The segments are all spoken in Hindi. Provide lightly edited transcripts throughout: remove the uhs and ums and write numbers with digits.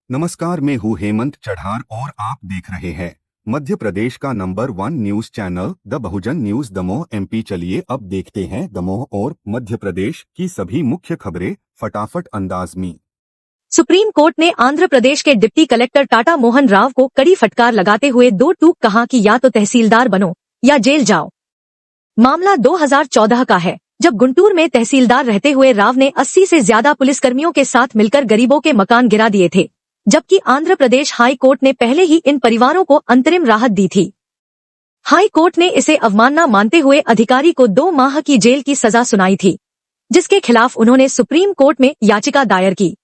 नमस्कार, मैं हूँ हेमंत चढ़ार और आप देख रहे हैं मध्य प्रदेश का number 1 news channel the Bahujan news Damoh MP. चलिए अब देखते हैं दमोह और मध्य प्रदेश की सभी मुख्य खबरें फटाफट अंदाज में। सुप्रीम कोर्ट ने आंध्र प्रदेश के डिप्टी कलेक्टर टाटा मोहन राव को कड़ी फटकार लगाते हुए दो टूक कहा कि या तो तहसीलदार बनो या जेल जाओ। मामला 2014 का है, जब गुंटूर में तहसीलदार रहते हुए राव ने 80 से ज्यादा पुलिसकर्मियों के साथ मिलकर गरीबों के मकान गिरा दिए थे, जबकि आंध्र प्रदेश हाई कोर्ट ने पहले ही इन परिवारों को अंतरिम राहत दी थी। हाई कोर्ट ने इसे अवमानना मानते हुए अधिकारी को 2 माह की जेल की सजा सुनाई थी, जिसके खिलाफ उन्होंने सुप्रीम कोर्ट में याचिका दायर की।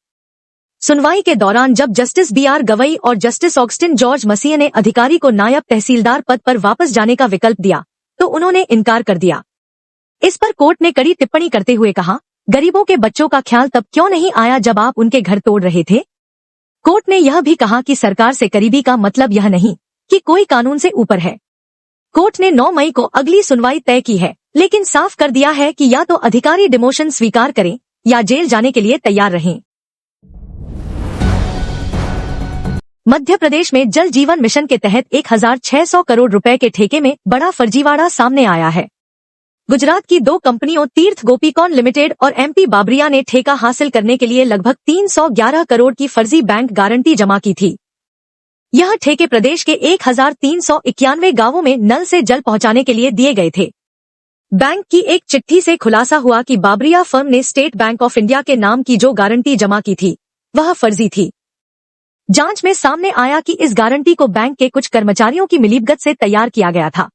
सुनवाई के दौरान जब जस्टिस BR गवई और जस्टिस ऑगस्टिन जॉर्ज मसीह ने अधिकारी को नायब तहसीलदार पद पर वापस जाने का विकल्प दिया, तो उन्होंने इनकार कर दिया। इस पर कोर्ट ने कड़ी टिप्पणी करते हुए कहा, गरीबों के बच्चों का ख्याल तब क्यों नहीं आया जब आप उनके घर तोड़ रहे थे। कोर्ट ने यह भी कहा कि सरकार से करीबी का मतलब यह नहीं कि कोई कानून से ऊपर है। कोर्ट ने 9 मई को अगली सुनवाई तय की है, लेकिन साफ कर दिया है कि या तो अधिकारी डिमोशन स्वीकार करें या जेल जाने के लिए तैयार रहें। मध्य प्रदेश में जल जीवन मिशन के तहत 1600 करोड़ रुपए के ठेके में बड़ा फर्जीवाड़ा सामने आया है। गुजरात की 2 कंपनियों तीर्थ गोपीकॉन लिमिटेड और MP बाबरिया ने ठेका हासिल करने के लिए लगभग 311 करोड़ की फर्जी बैंक गारंटी जमा की थी। यह ठेके प्रदेश के 1391 गांवों में नल से जल पहुंचाने के लिए दिए गए थे। बैंक की एक चिट्ठी से खुलासा हुआ कि बाबरिया फर्म ने स्टेट बैंक ऑफ इंडिया के नाम की जो गारंटी जमा की थी, वह फर्जी थी। जांच में सामने आया कि इस गारंटी को बैंक के कुछ कर्मचारियों की मिलीभगत से तैयार किया गया था।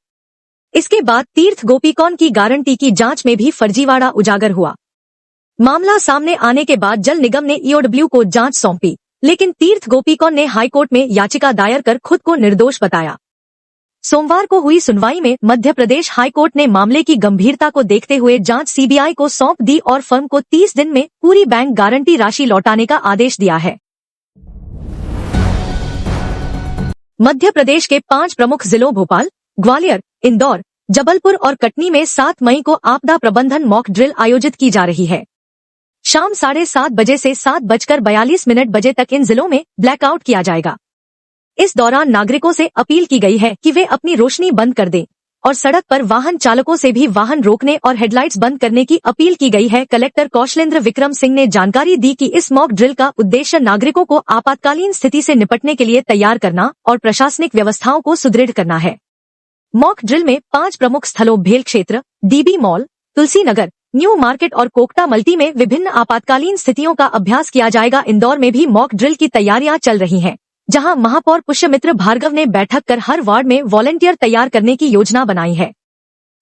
इसके बाद तीर्थ गोपीकॉन की गारंटी की जांच में भी फर्जीवाड़ा उजागर हुआ। मामला सामने आने के बाद जल निगम ने EOW को जांच सौंपी, लेकिन तीर्थ गोपीकॉन ने हाईकोर्ट में याचिका दायर कर खुद को निर्दोष बताया। सोमवार को हुई सुनवाई में मध्य प्रदेश हाईकोर्ट ने मामले की गंभीरता को देखते हुए जांच CBI को सौंप दी और फर्म को 30 दिन में पूरी बैंक गारंटी राशि लौटाने का आदेश दिया है। मध्य प्रदेश के 5 प्रमुख जिलों भोपाल, ग्वालियर, इंदौर, जबलपुर और कटनी में 7 मई को आपदा प्रबंधन मॉक ड्रिल आयोजित की जा रही है। शाम 7:30 बजे से 7:42 बजे तक इन जिलों में ब्लैकआउट किया जाएगा। इस दौरान नागरिकों से अपील की गई है कि वे अपनी रोशनी बंद कर दें और सड़क पर वाहन चालकों से भी वाहन रोकने और हेडलाइट्स बंद करने की अपील की गई है। कलेक्टर कौशलेंद्र विक्रम सिंह ने जानकारी दी कि इस मॉक ड्रिल का उद्देश्य नागरिकों को आपातकालीन स्थिति से निपटने के लिए तैयार करना और प्रशासनिक व्यवस्थाओं को सुदृढ़ करना है। मॉक ड्रिल में 5 प्रमुख स्थलों भेल क्षेत्र, DB mall, Tulsi Nagar, new market और कोकटा मल्टी में विभिन्न आपातकालीन स्थितियों का अभ्यास किया जाएगा। इंदौर में भी मॉक ड्रिल की तैयारियां चल रही हैं, जहां महापौर पुष्यमित्र भार्गव ने बैठक कर हर वार्ड में वॉलंटियर तैयार करने की योजना बनाई है।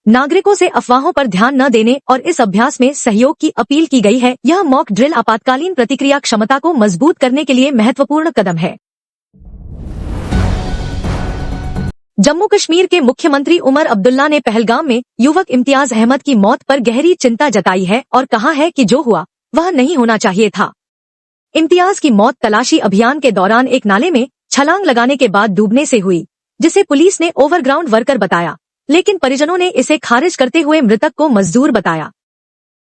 नागरिकों से अफवाहों पर ध्यान न देने और इस अभ्यास में सहयोग की अपील की गई है। यह मॉक ड्रिल आपातकालीन प्रतिक्रिया क्षमता को मजबूत करने के लिए महत्वपूर्ण कदम है। जम्मू कश्मीर के मुख्यमंत्री उमर अब्दुल्ला ने पहलगाम में युवक इम्तियाज अहमद की मौत पर गहरी चिंता जताई है और कहा है कि जो हुआ वह नहीं होना चाहिए था। इम्तियाज की मौत तलाशी अभियान के दौरान एक नाले में छलांग लगाने के बाद डूबने से हुई, जिसे पुलिस ने ओवरग्राउंड वर्कर बताया, लेकिन परिजनों ने इसे खारिज करते हुए मृतक को मजदूर बताया।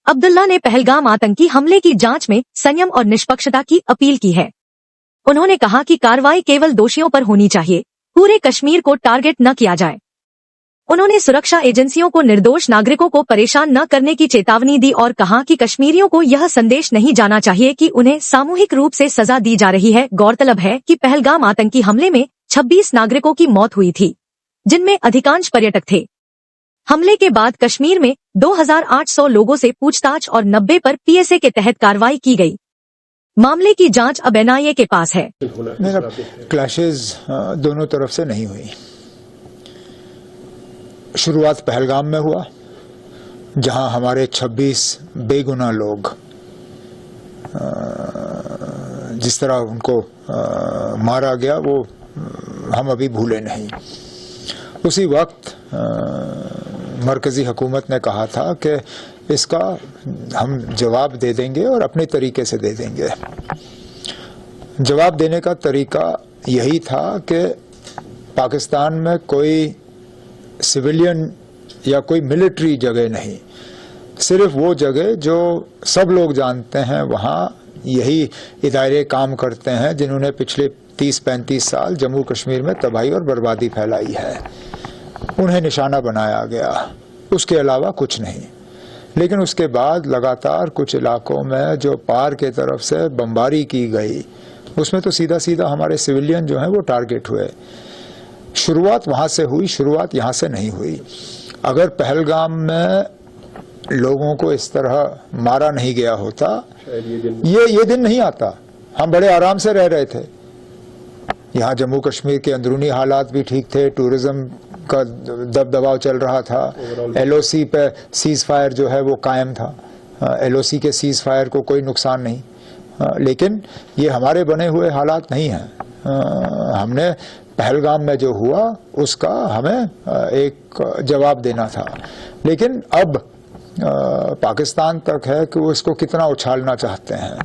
अब्दुल्ला ने पहलगाम आतंकी हमले की जांच में संयम और निष्पक्षता की अपील की है। उन्होंने कहा कि कार्रवाई केवल दोषियों पर होनी चाहिए, पूरे कश्मीर को टारगेट न किया जाए। उन्होंने सुरक्षा एजेंसियों को निर्दोष नागरिकों को परेशान न करने की चेतावनी दी और कहा कि कश्मीरियों को यह संदेश नहीं जाना चाहिए कि उन्हें सामूहिक रूप से सजा दी जा रही है। गौरतलब है कि पहलगाम आतंकी हमले में 26 नागरिकों की मौत हुई थी, जिनमें अधिकांश पर्यटक थे। हमले के बाद कश्मीर में 2800 लोगों से पूछताछ और 90 पर PSA के तहत कार्रवाई की गई। मामले की जांच अब NIA के पास है। क्लैशेस दोनों तरफ से नहीं हुई। शुरुआत पहलगाम में हुआ, जहां हमारे 26 बेगुनाह लोग जिस तरह उनको मारा गया वो हम अभी भूले नहीं। उसी वक्त मरकजी हुकूमत ने कहा था कि इसका हम जवाब दे देंगे और अपने तरीके से दे देंगे। जवाब देने का तरीका यही था कि पाकिस्तान में कोई सिविलियन या कोई मिलिट्री जगह नहीं, सिर्फ वो जगह जो सब लोग जानते हैं वहाँ यही इदारे काम करते हैं जिन्होंने पिछले 30-35 साल जम्मू कश्मीर में तबाही और बर्बादी फैलाई है। उन्हें निशाना बनाया गया, उसके अलावा कुछ नहीं। लेकिन उसके बाद लगातार कुछ इलाकों में जो पार के तरफ से बमबारी की गई, उसमें तो सीधा सीधा हमारे सिविलियन जो हैं वो टारगेट हुए। शुरुआत वहां से हुई, शुरुआत यहां से नहीं हुई। अगर पहलगाम में लोगों को इस तरह मारा नहीं गया होता, ये दिन नहीं आता। हम बड़े आराम से रह रहे थे। यहाँ जम्मू कश्मीर के अंदरूनी हालात भी ठीक थे, टूरिज्म का दबदबाव चल रहा था, एलओसी पे सीज फायर जो है वो कायम था, एलओसी के सीज फायर को कोई नुकसान नहीं। लेकिन ये हमारे बने हुए हालात नहीं हैं। हमने पहलगाम में जो हुआ उसका हमें एक जवाब देना था। लेकिन अब पाकिस्तान तक है कि वो इसको कितना उछालना चाहते हैं।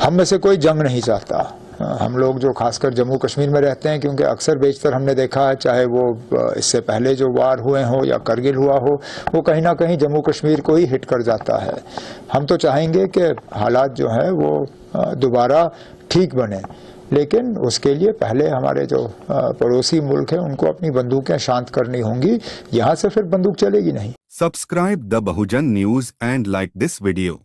हम में से कोई जंग नहीं चाहता। हम लोग जो खासकर जम्मू कश्मीर में रहते हैं, क्योंकि अक्सर बेशतर हमने देखा है, चाहे वो इससे पहले जो वार हुए हो या करगिल हुआ हो, वो कहीं ना कहीं जम्मू कश्मीर को ही हिट कर जाता है। हम तो चाहेंगे कि हालात जो है वो दोबारा ठीक बने, लेकिन उसके लिए पहले हमारे जो पड़ोसी मुल्क हैं उनको अपनी बंदूकें शांत करनी होंगी। यहाँ से फिर बंदूक चलेगी नहीं। Subscribe the Bahujan news and like this video.